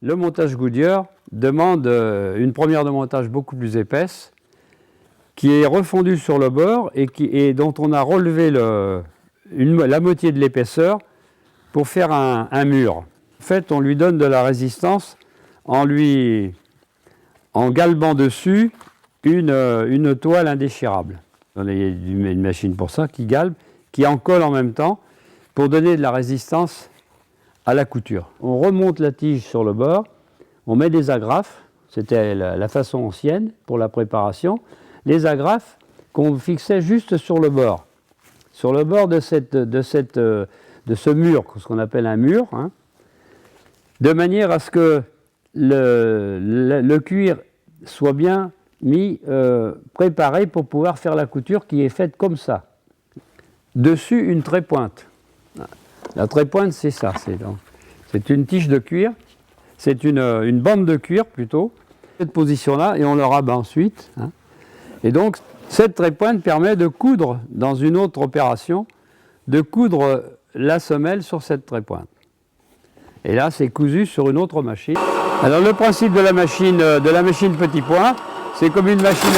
Le montage Goodyear demande une première de montage beaucoup plus épaisse, qui est refondue sur le bord et dont on a relevé la moitié de l'épaisseur pour faire un mur. En fait, on lui donne de la résistance en galbant dessus une toile indéchirable. On a une machine pour ça qui galbe, qui en colle en même temps pour donner de la résistance à la couture. On remonte la tige sur le bord, on met des agrafes, c'était la façon ancienne pour la préparation, les agrafes qu'on fixait juste sur le bord de ce mur, ce qu'on appelle un mur, hein, de manière à ce que le cuir soit bien mis, préparé pour pouvoir faire la couture qui est faite comme ça. Dessus, une trépointe. La trépointe, c'est ça, c'est une tige de cuir, c'est une bande de cuir plutôt, cette position-là, et on le rabat ensuite. Hein. Et donc, cette trépointe permet de coudre, dans une autre opération, de coudre la semelle sur cette trépointe. Et là, c'est cousu sur une autre machine. Alors, le principe de la machine petit point, c'est comme une machine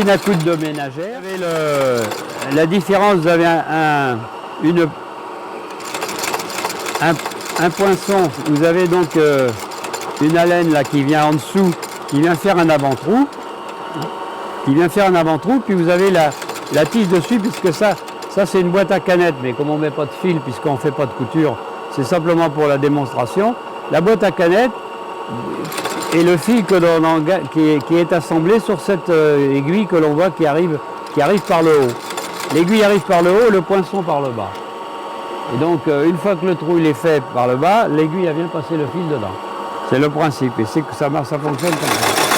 à coudre de ménagère. Vous avez la différence, vous avez un poinçon, vous avez donc une alène là qui vient en dessous, qui vient faire un avant-trou, puis vous avez la tige dessus, puisque ça c'est une boîte à canettes, mais comme on ne met pas de fil, puisqu'on ne fait pas de couture, c'est simplement pour la démonstration. La boîte à canettes et le fil qui est assemblé sur cette aiguille que l'on voit qui arrive par le haut. L'aiguille arrive par le haut, le poinçon par le bas. Et donc, une fois que le trou il est fait par le bas, l'aiguille vient passer le fil dedans. C'est le principe, et c'est que ça fonctionne comme ça.